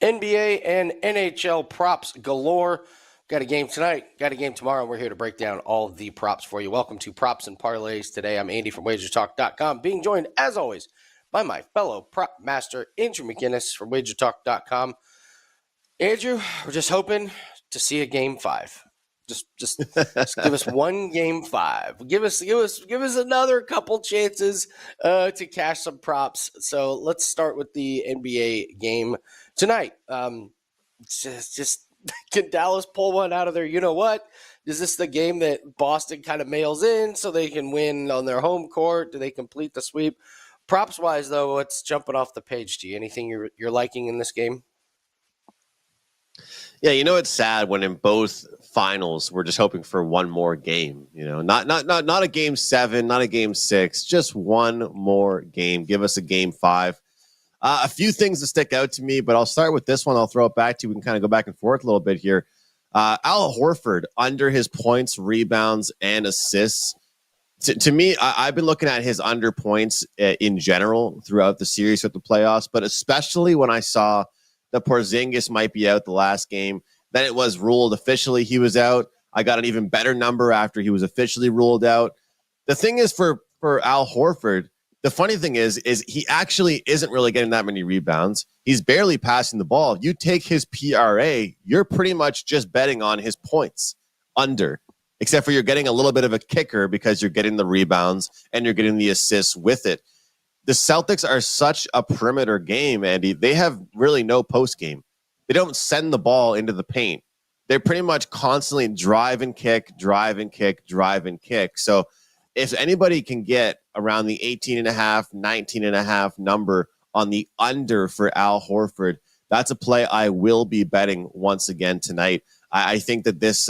NBA and NHL props galore. Got a game tonight, got a game tomorrow. We're here to break down all of the props for you. Welcome to Props and Parlays Today. I'm Andy from WagerTalk.com, being joined, as always, by my fellow prop master, Andrew McGinnis from WagerTalk.com. Andrew, we're just hoping to see a game 5. Just give us one game 5. Give us another couple chances to cash some props. So let's start with the NBA game tonight. Just can Dallas pull one out of there? You know what? Is this the game that Boston kind of mails in so they can win on their home court? Do they complete the sweep? Props wise, though, what's jumping off the page to you? Anything you're liking in this game? Yeah, it's sad when in both finals we're just hoping for one more game. Not a game 7, not a game 6, just one more game. Give us a game 5. A few things that stick out to me, but I'll start with this one. I'll throw it back to you. We can kind of go back and forth a little bit here. Al Horford under his points, rebounds, and assists. To me, I've been looking at his under points in general throughout the series with the playoffs, but especially when I saw that Porzingis might be out the last game. Then it was ruled officially he was out. I got an even better number after he was officially ruled out. The thing is for Al Horford, the funny thing is he actually isn't really getting that many rebounds. He's barely passing the ball. You take his PRA, you're pretty much just betting on his points under, except for you're getting a little bit of a kicker because you're getting the rebounds and you're getting the assists with it. The Celtics are such a perimeter game, Andy. They have really no post game. They don't send the ball into the paint. They're pretty much constantly drive and kick, drive and kick, drive and kick. So if anybody can get around the 18.5, 19.5 number on the under for Al Horford, that's a play I will be betting once again tonight. I think that this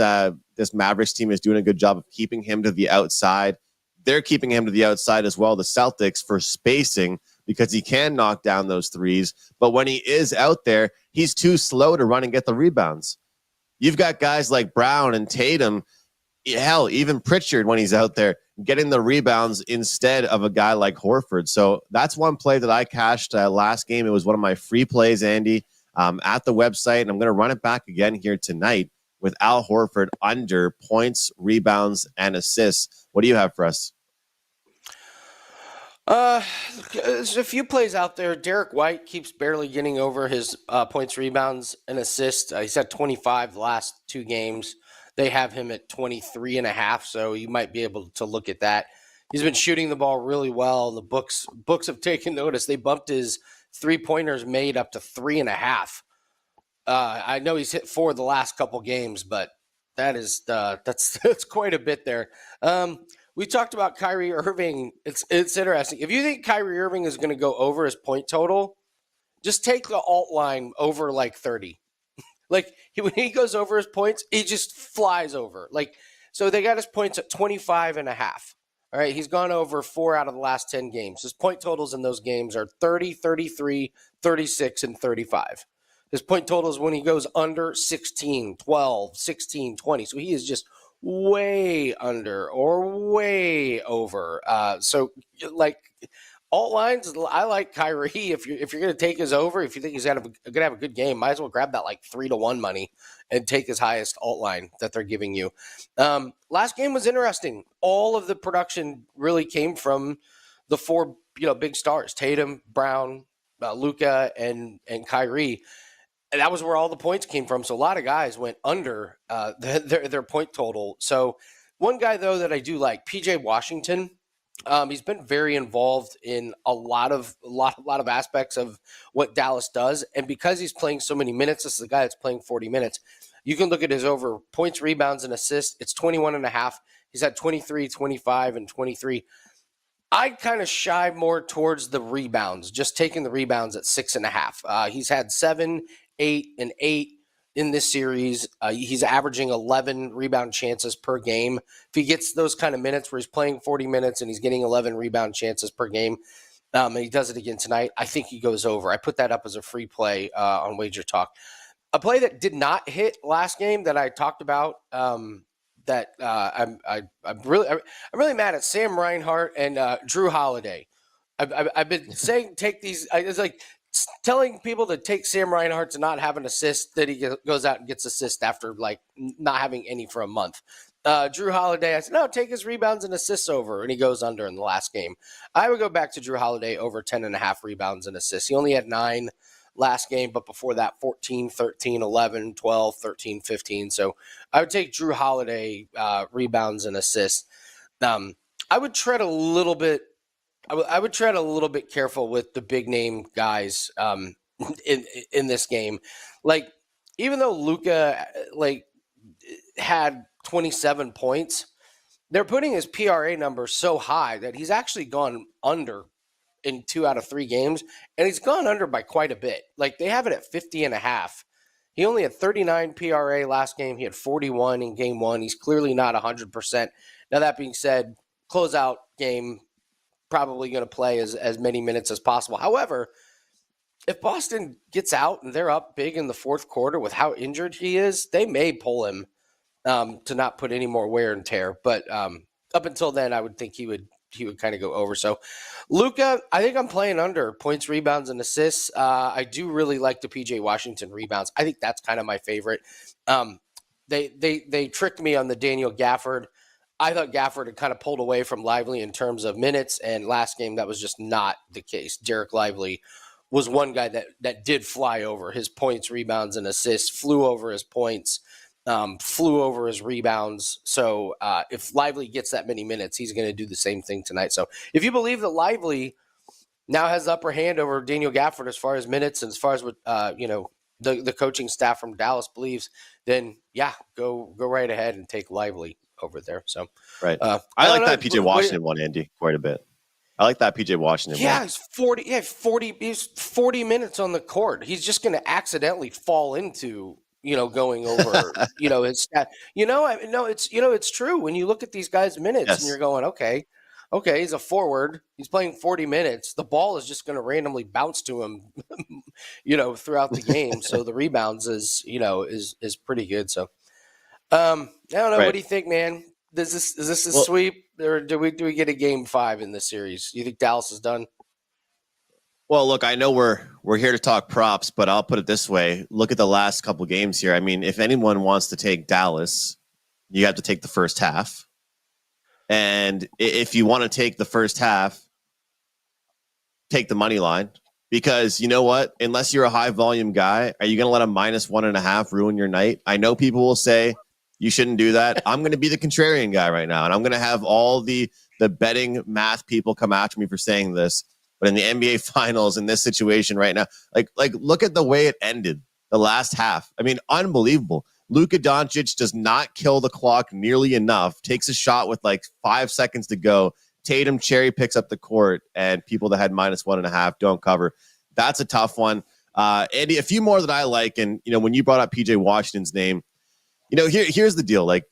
Mavericks team is doing a good job of keeping him to the outside. They're keeping him to the outside as well, the Celtics, for spacing because he can knock down those threes. But when he is out there, he's too slow to run and get the rebounds. You've got guys like Brown and Tatum, hell, even Pritchard when he's out there, getting the rebounds instead of a guy like Horford. So that's one play that I cashed last game. It was one of my free plays, Andy, at the website. And I'm going to run it back again here tonight with Al Horford under points, rebounds, and assists. What do you have for us? There's a few plays out there. Derek White keeps barely getting over his points, rebounds, and assists. He's had 25 the last 2 games. They have him at 23.5, so you might be able to look at that. He's been shooting the ball really well. The books have taken notice. They bumped his 3-pointers made up to 3.5. I know he's hit 4 the last couple games, but that's quite a bit there. We talked about Kyrie Irving. It's interesting. If you think Kyrie Irving is going to go over his point total, just take the alt line over like 30. Like when he goes over his points, he just flies over. So they got his points at 25.5. All right, he's gone over 4 out of the last 10 games. His point totals in those games are 30, 33, 36, and 35. His point totals when he goes under 16, 12, 16, 20. So he is just way under or way over. So alt lines, I like Kyrie. If you're going to take his over, if you think he's going to have a good game, might as well grab that 3-1 money and take his highest alt line that they're giving you. Last game was interesting. All of the production really came from the 4 big stars: Tatum, Brown, Luka, and Kyrie. And that was where all the points came from. So a lot of guys went under their point total. So one guy, though, that I do like, PJ Washington. He's been very involved in a lot of aspects of what Dallas does. And because he's playing so many minutes, this is a guy that's playing 40 minutes. You can look at his over points, rebounds, and assists. It's 21.5. He's had 23, 25, and 23. I'd kind of shy more towards the rebounds, just taking the rebounds at 6.5. He's had 7, 8, and 8 in this series. He's averaging 11 rebound chances per game. If he gets those kind of minutes where he's playing 40 minutes and he's getting 11 rebound chances per game, and he does it again tonight, I think he goes over. I put that up as a free play on WagerTalk. A play that did not hit last game that I talked about, I'm really mad at Sam Reinhart and Drew Holiday. I've been saying take these. It's like telling people to take Sam Reinhart to not have an assist, that he goes out and gets assist after like not having any for a month. Drew Holiday, I said, no, take his rebounds and assists over, and he goes under in the last game. I would go back to Drew Holiday over 10.5 rebounds and assists. He only had 9 last game, but before that, 14, 13, 11, 12, 13, 15. So I would take Drew Holiday rebounds and assists. I would tread a little bit. I would tread a little bit careful with the big name guys in this game. Like, even though Luka had 27 points, they're putting his PRA number so high that he's actually gone under in 2 out of 3 games, and he's gone under by quite a bit. Like, they have it at 50.5. He only had 39 PRA last game. He had 41 in game 1. He's clearly not 100%. Now, that being said, closeout game, probably going to play as many minutes as possible. However, if Boston gets out and they're up big in the fourth quarter with how injured he is, they may pull him to not put any more wear and tear. But up until then, I would think he would kind of go over. So Luka, I think I'm playing under points, rebounds, and assists. I do really like the PJ Washington rebounds. I think that's kind of my favorite. They tricked me on the Daniel Gafford. I thought Gafford had kind of pulled away from Lively in terms of minutes, and last game that was just not the case. Derek Lively was one guy that did fly over his points, rebounds, and assists, flew over his points, flew over his rebounds. So if Lively gets that many minutes, he's going to do the same thing tonight. So if you believe that Lively now has the upper hand over Daniel Gafford as far as minutes and as far as what the coaching staff from Dallas believes, then yeah, go right ahead and take Lively over there. So right. I like that PJ Washington one, Andy, quite a bit. I like that PJ Washington. Yeah, one. he's 40 minutes on the court. He's just going to accidentally fall into, going over, his stat. It's true. When you look at these guys' minutes and you're going, okay, he's a forward. He's playing 40 minutes. The ball is just going to randomly bounce to him, throughout the game. So the rebounds is pretty good. So I don't know. Right. What do you think, man? Is this a sweep, or do we get a game 5 in this series? You think Dallas is done? Well, look, I know we're here to talk props, but I'll put it this way: look at the last couple games here. I mean, if anyone wants to take Dallas, you have to take the first half, and if you want to take the first half, take the money line, because you know what? Unless you're a high volume guy, are you going to let a -1.5 ruin your night? I know people will say you shouldn't do that. I'm going to be the contrarian guy right now, and I'm going to have all the betting math people come after me for saying this. But in the NBA Finals, in this situation right now, like look at the way it ended, the last half. I mean, unbelievable. Luka Doncic does not kill the clock nearly enough, takes a shot with like 5 seconds to go. Tatum cherry picks up the court, and people that had -1.5 don't cover. That's a tough one. Andy, a few more that I like, and when you brought up PJ Washington's name, here's the deal. Like,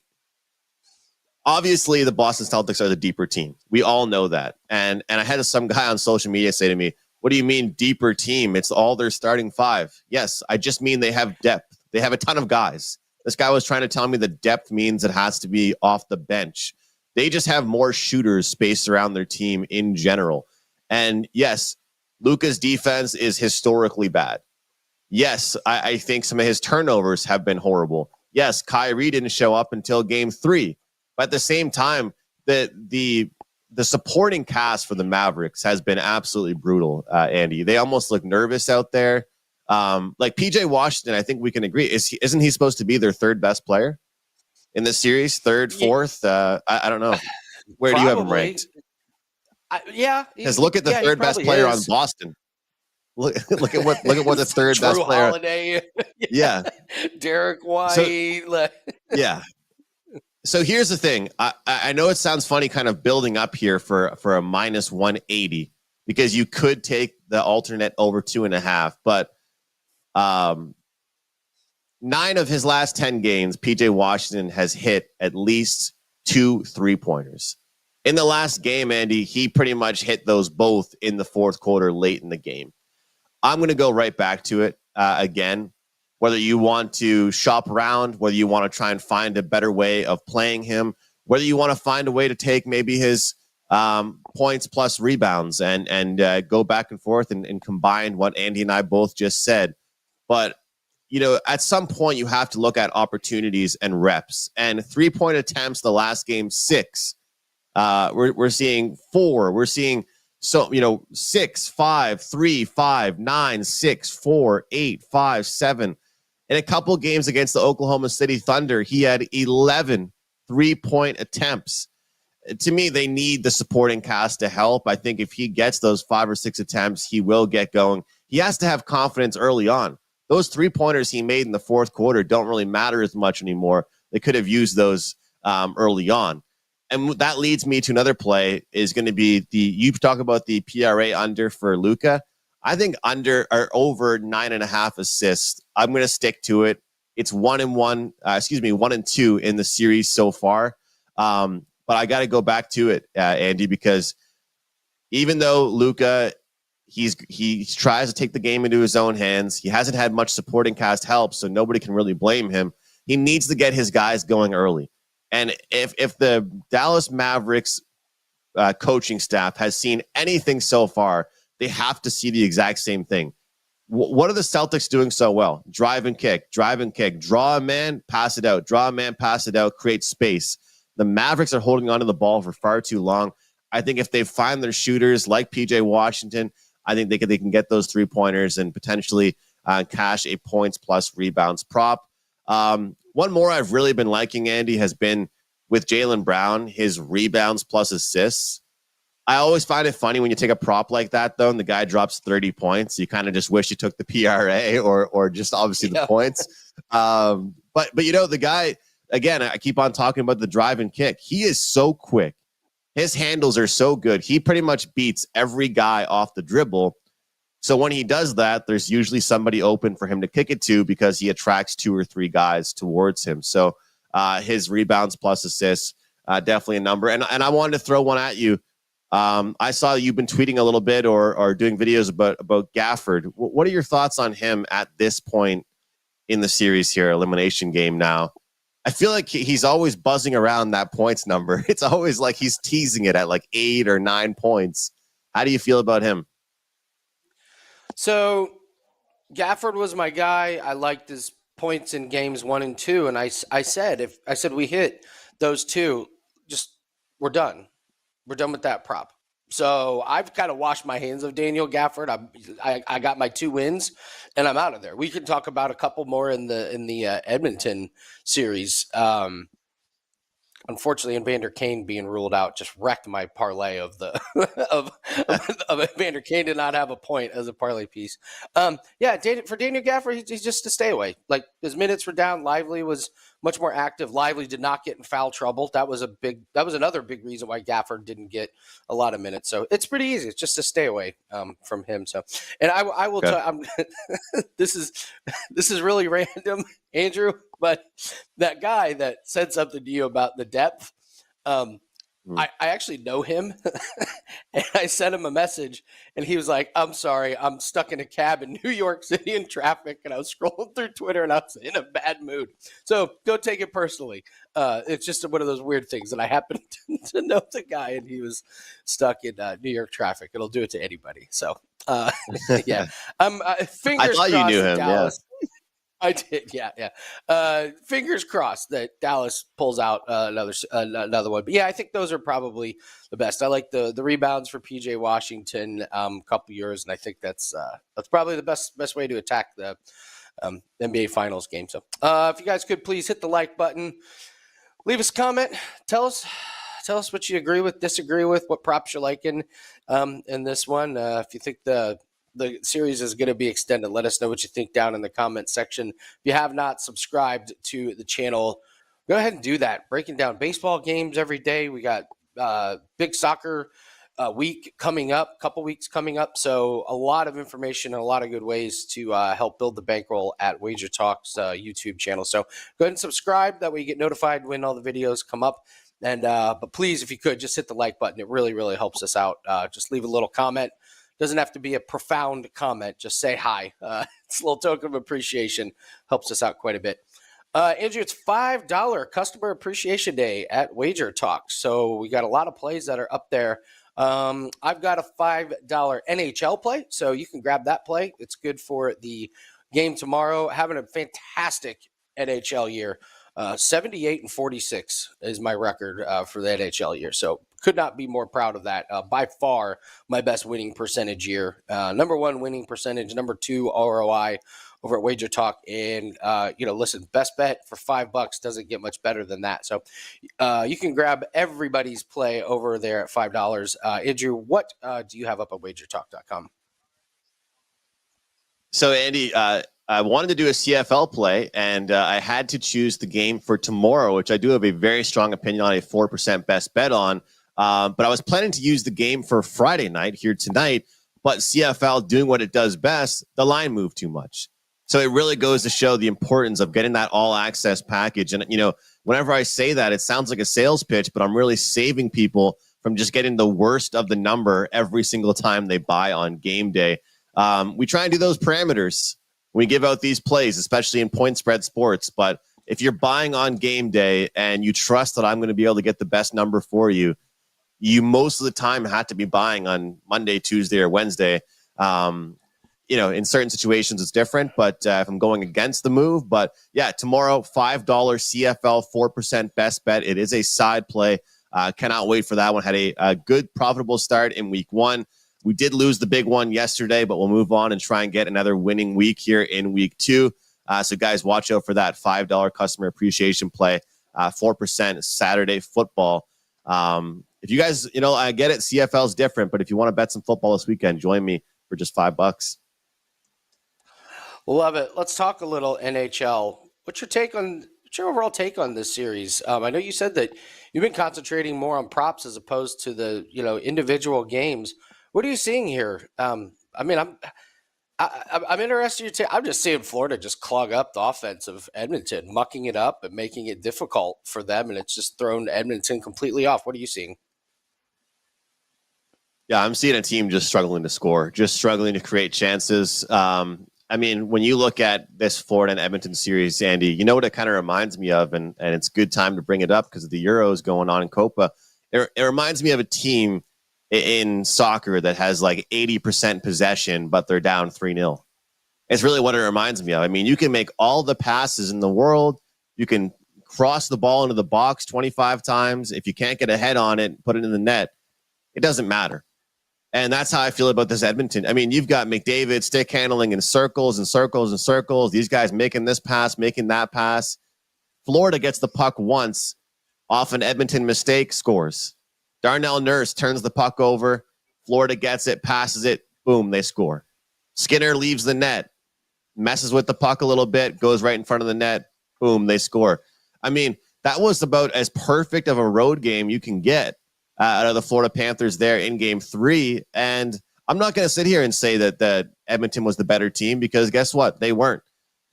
obviously, the Boston Celtics are the deeper team. We all know that. And I had some guy on social media say to me, "What do you mean deeper team? It's all their starting 5." Yes, I just mean they have depth. They have a ton of guys. This guy was trying to tell me that depth means it has to be off the bench. They just have more shooters spaced around their team in general. And yes, Luka's defense is historically bad. Yes, I think some of his turnovers have been horrible. Yes, Kyrie didn't show up until game 3. But at the same time, the supporting cast for the Mavericks has been absolutely brutal, Andy. They almost look nervous out there. Like PJ Washington, I think we can agree. Isn't he supposed to be their 3rd best player in this series? 3rd, 4th? I don't know. Where do you have him ranked? Because look at the 3rd best player on Boston. Look at what the 3rd best player. Holiday. Yeah. Derek White. Yeah. So here's the thing. I know it sounds funny kind of building up here for a -180, because you could take the alternate over 2.5, but 9 of his last 10 games, PJ Washington has hit at least 2 3-pointers. In the last game, Andy, he pretty much hit those both in the fourth quarter late in the game. I'm going to go right back to it again. Whether you want to shop around, whether you want to try and find a better way of playing him, whether you want to find a way to take maybe his points plus rebounds and go back and forth and combine what Andy and I both just said. But, at some point you have to look at opportunities and reps. And 3-point attempts the last game, 6. We're seeing 4. We're seeing 6, 5, 3, 5, 9, 6, 4, 8, 5, 7. In a couple games against the Oklahoma City Thunder, he had 11 3-point attempts. To me, they need the supporting cast to help. I think if he gets those 5 or 6 attempts, he will get going. He has to have confidence early on. Those 3-pointers he made in the fourth quarter don't really matter as much anymore. They could have used those early on. And that leads me to another play is going to be you talk about the PRA under for Luka. I think under or over 9.5 assists. I'm going to stick to it. It's 1-1 and 2 in the series so far. But I got to go back to it, Andy, because even though Luka, he tries to take the game into his own hands, he hasn't had much supporting cast help, so nobody can really blame him. He needs to get his guys going early. And if the Dallas Mavericks coaching staff has seen anything so far, they have to see the exact same thing. What are the Celtics doing so well? Drive and kick, draw a man, pass it out, create space. The Mavericks are holding onto the ball for far too long. I think if they find their shooters like PJ Washington, I think they can get those 3-pointers and potentially cash a points plus rebounds prop. One more I've really been liking, Andy, has been with Jaylen Brown, his rebounds plus assists. I always find it funny when you take a prop like that, though, and the guy drops 30 points. You kind of just wish you took the PRA or just obviously the points. But the guy, again, I keep on talking about the drive and kick. He is so quick. His handles are so good. He pretty much beats every guy off the dribble. So when he does that, there's usually somebody open for him to kick it to because he attracts 2 or 3 guys towards him. So his rebounds plus assists, definitely a number. And I wanted to throw one at you. I saw you've been tweeting a little bit or doing videos about Gafford. What are your thoughts on him at this point in the series here, elimination game now? I feel like he's always buzzing around that points number. It's always like he's teasing it at like 8 or 9 points. How do you feel about him? So Gafford was my guy. I liked his points in games 1 and 2. And I said we hit those 2, we're done. We're done with that prop. So I've kind of washed my hands of Daniel Gafford. I got my 2 wins, and I'm out of there. We can talk about a couple more in the Edmonton series. Unfortunately, Evander Kane being ruled out just wrecked my parlay of the of Evander Kane did not have a point as a parlay piece. For Daniel Gafford, he's just to stay away. Like his minutes were down. Lively was much more active. Lively did not get in foul trouble. That was another big reason why Gafford didn't get a lot of minutes. So it's pretty easy. It's just to stay away from him. So, and I will tell. This is really random, Andrew, but that guy that said something to you about the depth, I actually know him, and I sent him a message, and he was like, "I'm sorry, I'm stuck in a cab in New York City in traffic," and I was scrolling through Twitter, and I was in a bad mood. So don't take it personally. It's just one of those weird things that I happen to know the guy, and he was stuck in New York traffic. It'll do it to anybody. So yeah, fingers I thought crossed you knew him. Dallas. Yeah. I did, yeah. Fingers crossed that Dallas pulls out another one. But yeah, I think those are probably the best. I like the rebounds for PJ Washington, couple years, and I think that's probably the best way to attack the NBA Finals game. So if you guys could please hit the like button, leave us a comment, tell us what you agree with, disagree with, what props you're liking in this one. If you think the series is going to be extended, let us know what you think down in the comment section. If you have not subscribed to the channel, go ahead and do that. Breaking down baseball games every day. We got big soccer week coming up, couple weeks coming up. So a lot of information and a lot of good ways to help build the bankroll at WagerTalk's YouTube channel. So go ahead and subscribe. That way you get notified when all the videos come up. And but please, if you could, just hit the like button. It really, really helps us out. Just leave a little comment. Doesn't have to be a profound comment. Just say hi. It's a little token of appreciation. Helps us out quite a bit. Andrew, it's $5 Customer Appreciation Day at WagerTalk. So we got a lot of plays that are up there. I've got a $5 NHL play, so you can grab that play. It's good for the game tomorrow. Having a fantastic NHL year. 78-46 is my record for the NHL year. So could not be more proud of that. By far, my best winning percentage year. Number one winning percentage, number two ROI over at Wager Talk. And, listen, best bet for $5 doesn't get much better than that. So you can grab everybody's play over there at $5. Andrew, what do you have up at wagertalk.com? So, Andy, I wanted to do a CFL play, and I had to choose the game for tomorrow, which I do have a very strong opinion on, a 4% best bet on. But I was planning to use the game for Friday night here tonight, but CFL doing what it does best, the line moved too much. So it really goes to show the importance of getting that all-access package. And, whenever I say that, it sounds like a sales pitch, but I'm really saving people from just getting the worst of the number every single time they buy on game day. We try and do those parameters. We give out these plays, especially in point spread sports. But if you're buying on game day and you trust that I'm going to be able to get the best number for you, you most of the time have to be buying on Monday, Tuesday, or Wednesday. In certain situations it's different, but if I'm going against the move, but yeah, tomorrow, $5 CFL 4% best bet. It is a side play. Cannot wait for that one. Had a good profitable start in week one. We did lose the big one yesterday, but we'll move on and try and get another winning week here in week two. So guys, watch out for that $5 customer appreciation play, 4% Saturday football. If you guys, I get it, CFL is different, but if you want to bet some football this weekend, join me for just $5. Love it. Let's talk a little NHL. What's your overall take on this series? I know you said that you've been concentrating more on props as opposed to the individual games. What are you seeing here? I'm interested. I'm just seeing Florida just clog up the offense of Edmonton, mucking it up and making it difficult for them, and it's just thrown Edmonton completely off. What are you seeing? Yeah, I'm seeing a team just struggling to score, just struggling to create chances. When you look at this Florida and Edmonton series, Andy, you know what it kind of reminds me of, and it's good time to bring it up because of the Euros going on in Copa. It reminds me of a team in soccer that has like 80% possession, but they're down 3-0. It's really what it reminds me of. You can make all the passes in the world. You can cross the ball into the box 25 times. If you can't get a head on it, put it in the net. It doesn't matter. And that's how I feel about this Edmonton. You've got McDavid stick handling in circles and circles and circles. These guys making this pass, making that pass. Florida gets the puck once off an Edmonton mistake, scores. Darnell Nurse turns the puck over. Florida gets it, passes it. Boom, they score. Skinner leaves the net, messes with the puck a little bit, goes right in front of the net. Boom, they score. That was about as perfect of a road game you can get out of the Florida Panthers there in game 3. And I'm not going to sit here and say that Edmonton was the better team because guess what? They weren't.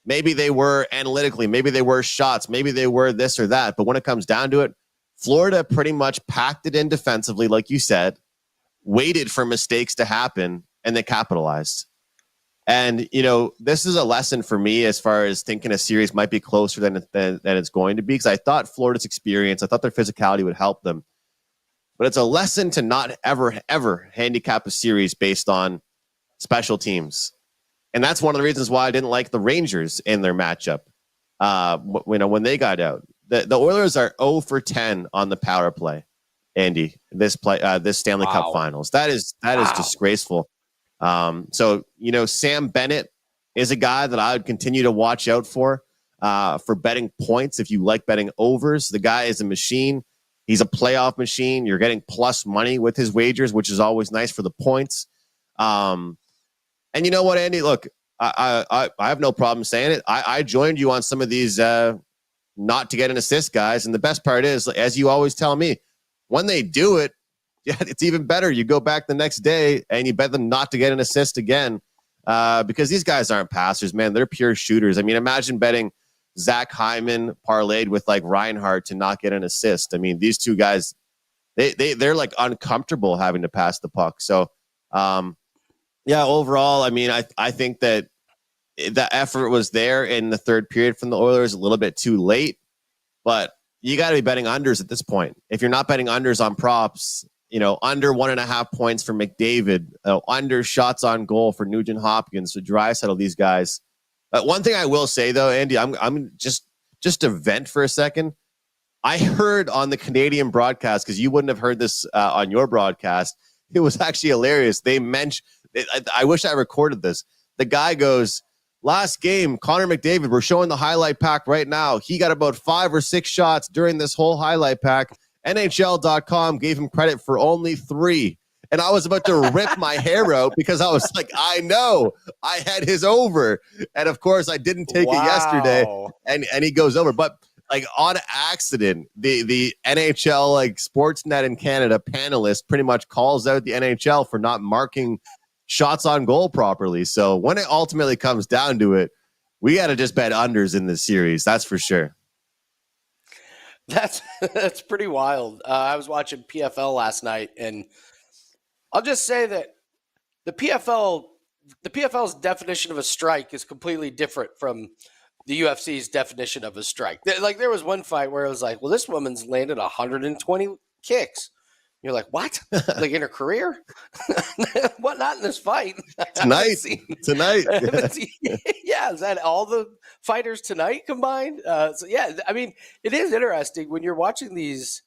Maybe they were analytically. Maybe they were shots. Maybe they were this or that. But when it comes down to it, Florida pretty much packed it in defensively, like you said, waited for mistakes to happen, and they capitalized. And, this is a lesson for me as far as thinking a series might be closer than it's going to be because I thought Florida's experience, I thought their physicality would help them. But it's a lesson to not ever handicap a series based on special teams. And that's one of the reasons why I didn't like the Rangers in their matchup when they got out. The Oilers are 0 for 10 on the power play, Andy, this Stanley Cup Finals. That is disgraceful. Sam Bennett is a guy that I would continue to watch out for betting points. If you like betting overs, the guy is a machine. He's a playoff machine. You're getting plus money with his wagers, which is always nice for the points. And you know what, Andy? Look, I have no problem saying it. I joined you on some of these not to get an assist guys. And the best part is, as you always tell me, when they do it, yeah, it's even better. You go back the next day and you bet them not to get an assist again because these guys aren't passers, man. They're pure shooters. Imagine betting Zach Hyman parlayed with like Reinhardt to not get an assist. These two guys, they're like uncomfortable having to pass the puck. So, overall, I think that the effort was there in the third period from the Oilers, a little bit too late, but you got to be betting unders at this point. If you're not betting unders on props, under 1.5 points for McDavid, under shots on goal for Nugent Hopkins, for Draisaitl, these guys. One thing I will say though, Andy, I'm just to vent for a second. I heard on the Canadian broadcast, because you wouldn't have heard this on your broadcast. It was actually hilarious. They mentioned, I wish I recorded this. The guy goes, last game, Connor McDavid, we're showing the highlight pack right now. He got about 5 or 6 shots during this whole highlight pack. NHL.com gave him credit for only 3. And I was about to rip my hair out because I was like, I know I had his over. And of course I didn't take it yesterday. And he goes over. But like on accident, the NHL like Sportsnet in Canada panelist pretty much calls out the NHL for not marking shots on goal properly. So when it ultimately comes down to it, we got to just bet unders in this series. That's for sure. That's pretty wild. I was watching PFL last night, and I'll just say that the PFL's definition of a strike is completely different from the UFC's definition of a strike. Like there was one fight where it was like, well, this woman's landed 120 kicks. You're like, what? Like in her career? What? Not in this fight. Tonight. Yeah, is that all the fighters tonight combined? So yeah, I mean, it is interesting when you're watching these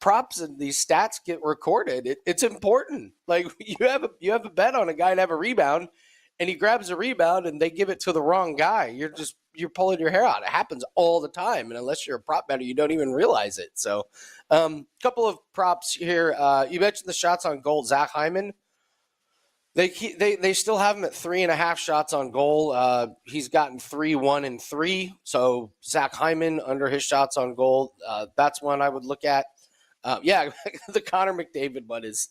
props and these stats get recorded. It's important. Like you have a bet on a guy to have a rebound, and he grabs a rebound and they give it to the wrong guy. You're pulling your hair out. It happens all the time. And unless you're a prop bettor, you don't even realize it. So couple of props here. You mentioned the shots on goal. Zach Hyman, they still have him at 3.5 shots on goal. He's gotten 3, 1, and 3. So Zach Hyman under his shots on goal. That's one I would look at. Yeah, the Connor McDavid one is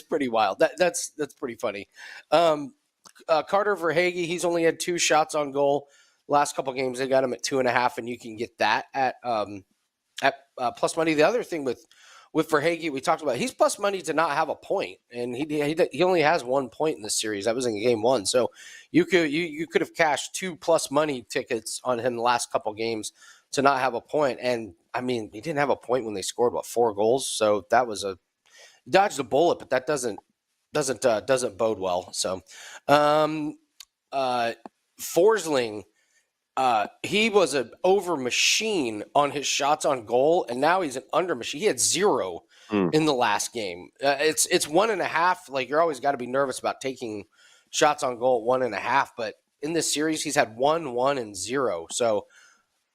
pretty wild. That's pretty funny. Carter Verhaeghe, he's only had 2 shots on goal. Last couple games, they got him at 2.5, and you can get that at plus money. The other thing with Verhaeghe, we talked about, he's plus money to not have a point, and he only has 1 point in this series. That was in game 1, so you could have cashed 2 plus money tickets on him the last couple games to not have a point. And I mean, he didn't have a point when they scored 4 goals, so that was dodged a bullet, but that doesn't bode well. So Forsling. He was an over machine on his shots on goal, and now he's an under machine. He had 0 in the last game. It's 1.5. Like you're always got to be nervous about taking shots on goal at 1.5, but in this series he's had 1, 1, and 0. So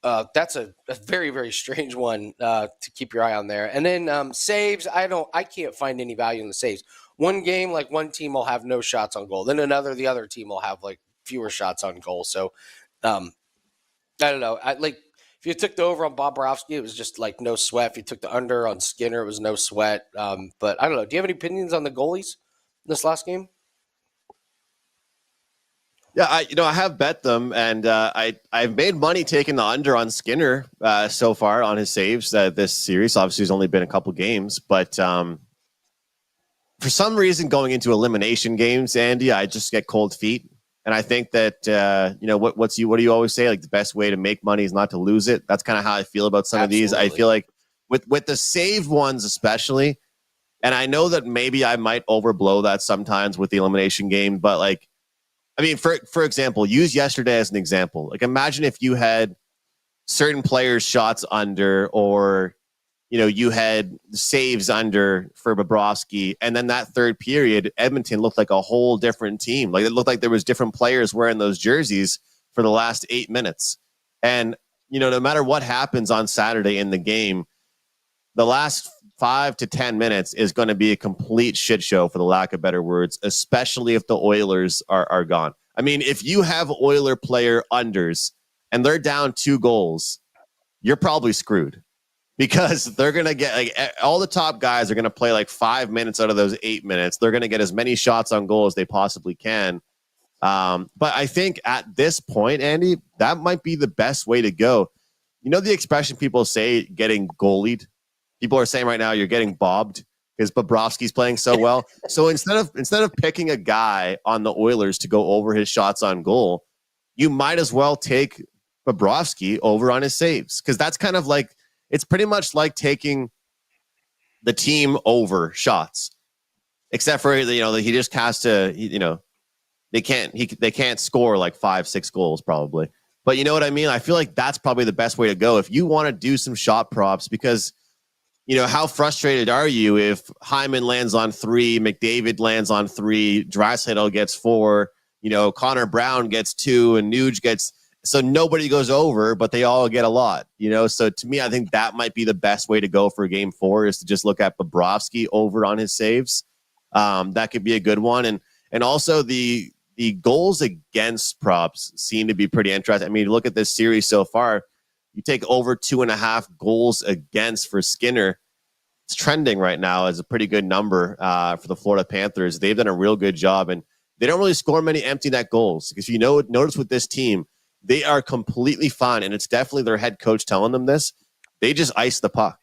that's a very, very strange one to keep your eye on there. And then saves, I can't find any value in the saves. One game, like one team will have no shots on goal, then the other team will have like fewer shots on goal. So I don't know. If you took the over on Bobrovsky, it was just like no sweat. If you took the under on Skinner, it was no sweat. But I don't know. Do you have any opinions on the goalies this last game? Yeah, I have bet them, and I've made money taking the under on Skinner so far on his saves this series. Obviously, he's only been a couple games, but for some reason, going into elimination games, Andy, I just get cold feet. And I think that, what do you always say? Like the best way to make money is not to lose it. That's kind of how I feel about some of these. I feel like with the save ones, especially, and I know that maybe I might overblow that sometimes with the elimination game, but like, I mean, for example, use yesterday as an example. Like imagine if you had certain players shots under, or, you had saves under for Bobrovsky, and then that third period, Edmonton looked like a whole different team. Like it looked like there was different players wearing those jerseys for the last 8 minutes. And, no matter what happens on Saturday in the game, the last 5 to 10 minutes is going to be a complete shit show, for the lack of better words, especially if the Oilers are gone. I mean, if you have Oiler player unders and they're down 2 goals, you're probably screwed. Because they're going to get all the top guys are going to play like 5 minutes out of those 8 minutes. They're going to get as many shots on goal as they possibly can. But I think at this point, Andy, that might be the best way to go. The expression people say, getting goalied? People are saying right now you're getting bobbed because Bobrovsky's playing so well. So instead of picking a guy on the Oilers to go over his shots on goal, you might as well take Bobrovsky over on his saves, because that's kind of like, it's pretty much like taking the team over shots, except for, he just has to, they can't score like 5-6 goals probably. But you know what I mean? I feel like that's probably the best way to go if you want to do some shot props, because how frustrated are you if Hyman lands on 3, McDavid lands on 3, Draisaitl gets 4, Connor Brown gets 2, and Nuge gets, so nobody goes over, but they all get a lot, So to me, I think that might be the best way to go for game 4, is to just look at Bobrovsky over on his saves. That could be a good one. And also the goals against props seem to be pretty interesting. I mean, look at this series so far. You take over 2.5 goals against for Skinner. It's trending right now as a pretty good number for the Florida Panthers. They've done a real good job, and they don't really score many empty net goals. Because notice with this team, they are completely fine, and it's definitely their head coach telling them this. They just ice the puck.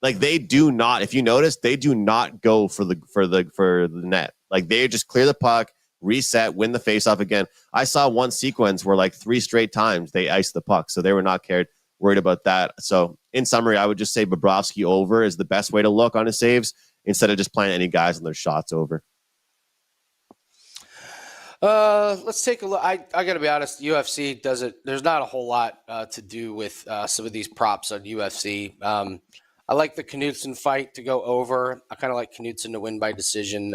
Like, they do not. If you notice, they do not go for the net. Like, they just clear the puck, reset, win the faceoff again. I saw one sequence where like 3 straight times they iced the puck, so they were not worried about that. So in summary, I would just say Bobrovsky over is the best way to look on his saves, instead of just playing any guys on their shots over. Let's take a look. I got to be honest, UFC doesn't. There's not a whole lot to do with some of these props on UFC. I like the Knutson fight to go over. I kind of like Knutson to win by decision.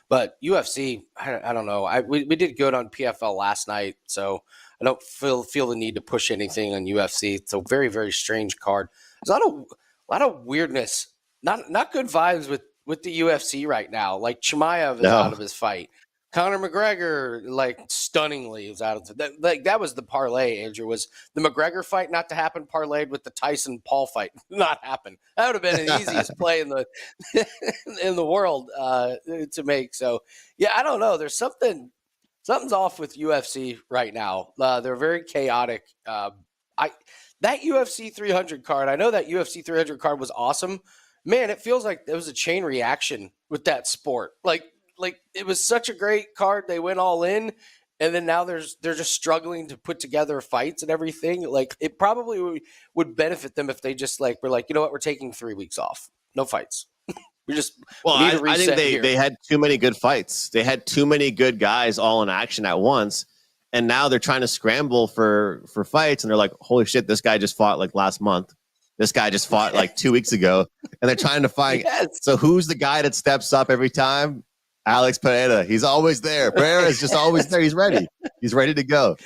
But UFC, I don't know. We did good on PFL last night, so I don't feel the need to push anything on UFC. It's a very, very strange card. There's a lot of weirdness. Not good vibes with the UFC right now. Like, Chimaev is out of his fight. Conor McGregor, like, stunningly is out of that. Like, that was the parlay, Andrew, was the McGregor fight not to happen parlayed with the Tyson Paul fight not happen. That would have been the easiest play in the in the world to make. So yeah, I don't know. There's something's off with UFC right now. They're very chaotic. That UFC 300 card, I know that UFC 300 card was awesome. Man, it feels like there was a chain reaction with that sport. Like it was such a great card. They went all in, and then now they're just struggling to put together fights and everything. Like, it probably would benefit them if they just were like, you know what, we're taking 3 weeks off, no fights. we need a reset. I think they had too many good fights. They had too many good guys all in action at once, and now they're trying to scramble for fights, and they're like, holy shit, this guy just fought like last month. This guy just fought like 2 weeks ago, and they're trying to find. Yes. So who's the guy that steps up every time? Alex Pereira. He's always there. Pereira is just always there. He's ready. He's ready to go.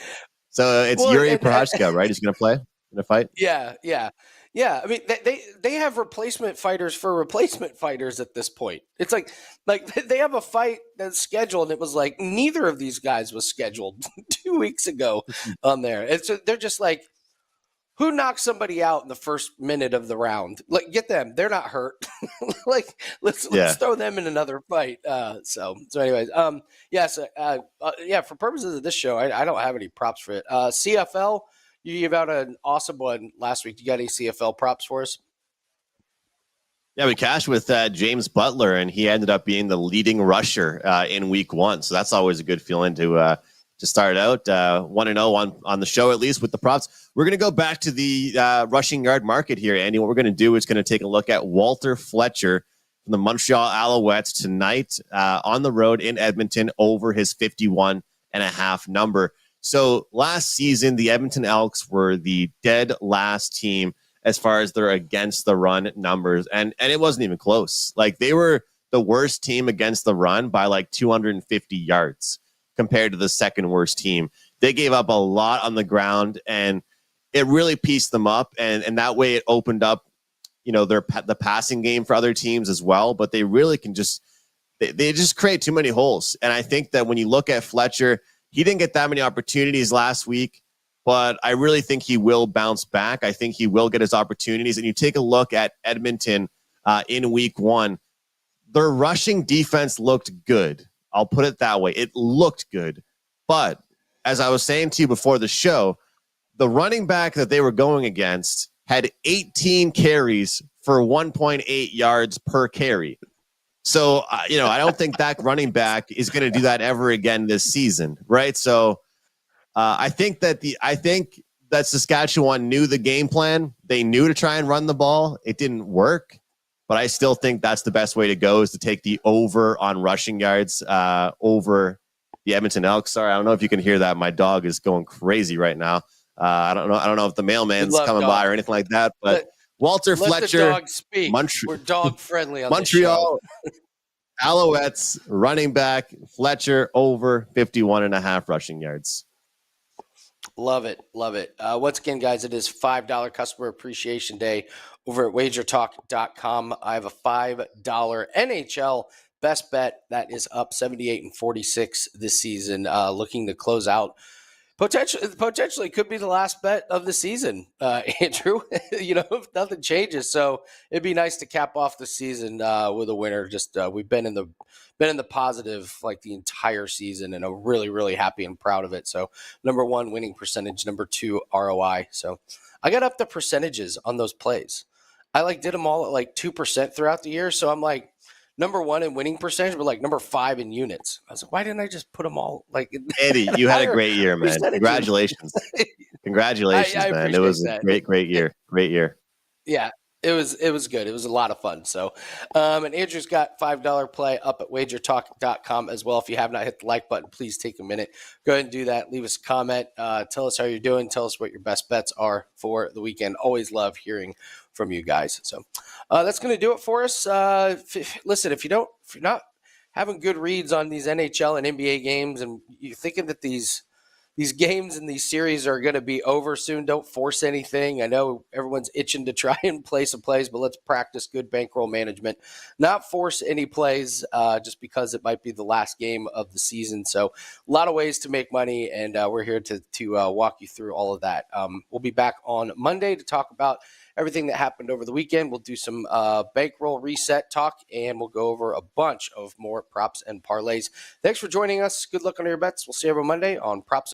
So it's Yuri Prochazka, right? He's going to play in a fight? Yeah. I mean, they have replacement fighters for replacement fighters at this point. It's like they have a fight that's scheduled, and it was like neither of these guys was scheduled 2 weeks ago on there. And so they're just like, who knocks somebody out in the first minute of the round? Like, get them. They're not hurt. Let's throw them in another fight. So anyways, for purposes of this show, I don't have any props for it. CFL, you gave out an awesome one last week. You got any CFL props for us? Yeah, we cashed with James Butler, and he ended up being the leading rusher in week 1. So that's always a good feeling to start out 1-0 on the show, at least with the props. We're going to go back to the rushing yard market here, Andy. What we're going to do is going to take a look at Walter Fletcher from the Montreal Alouettes tonight on the road in Edmonton over his 51.5 number. So last season, the Edmonton Elks were the dead last team as far as their against the run numbers. And it wasn't even close. Like, they were the worst team against the run by like 250 yards. Compared to the second worst team. They gave up a lot on the ground, and it really pieced them up. And that way it opened up, the passing game for other teams as well. But they really can they just create too many holes. And I think that when you look at Fletcher, he didn't get that many opportunities last week, but I really think he will bounce back. I think he will get his opportunities. And you take a look at Edmonton in week 1, their rushing defense looked good. I'll put it that way. It looked good. But as I was saying to you before the show, the running back that they were going against had 18 carries for 1.8 yards per carry. So, I don't think that running back is going to do that ever again this season, right? So I think that Saskatchewan knew the game plan. They knew to try and run the ball. It didn't work, but I still think that's the best way to go, is to take the over on rushing yards over the Edmonton Elks. Sorry, I don't know if you can hear that. My dog is going crazy right now. I don't know if the mailman's coming by or anything like that, but Walter Fletcher, let the dog speak. We're dog friendly on Montreal Alouettes running back Fletcher over 51.5 rushing yards. Love it. Love it. Once again, guys, it is $5 customer appreciation day over at WagerTalk.com. I have a $5 NHL best bet that is up 78-46 this season, looking to close out. Potentially could be the last bet of the season, Andrew, if nothing changes. So it'd be nice to cap off the season with a winner. Just we've been in the positive like the entire season, and I'm really, really happy and proud of it. So number one, winning percentage. Number two, ROI. So I got up the percentages on those plays. I did them all at 2% throughout the year. So I'm number one in winning percentage, but number 5 in units. I was like, why didn't I just put them all Eddie, you had a great year, man. Congratulations. Congratulations, I man. It was a great year. Great year. Yeah, it was good. It was a lot of fun. So, and Andrew's got $5 play up at WagerTalk.com as well. If you have not hit the like button, please take a minute. Go ahead and do that. Leave us a comment. Tell us how you're doing. Tell us what your best bets are for the weekend. Always love hearing from you guys. So that's going to do it for us. Listen, if you're not having good reads on these NHL and NBA games, and you're thinking that these games and these series are going to be over soon, don't force anything. I know everyone's itching to try and play some plays, but let's practice good bankroll management. Not force any plays just because it might be the last game of the season. So a lot of ways to make money, and we're here to walk you through all of that. We'll be back on Monday to talk about everything that happened over the weekend. We'll do some bankroll reset talk, and we'll go over a bunch of more props and parlays. Thanks for joining us. Good luck on your bets. We'll see you every Monday on Props